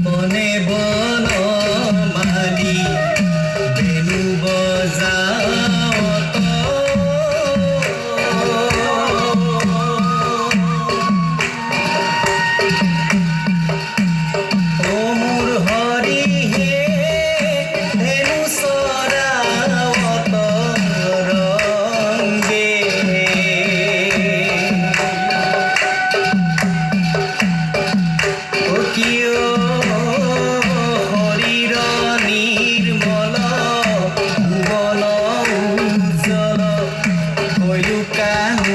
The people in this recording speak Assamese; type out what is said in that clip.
বনে বনমালী বেণু বজাওঁত ও মোৰ হৰি হে ধেনু চৰাওঁত ৰংগে ও কিয় হৰিৰ নিৰ্মল ভুৱন উজ্জ্বল হৈলো কাহু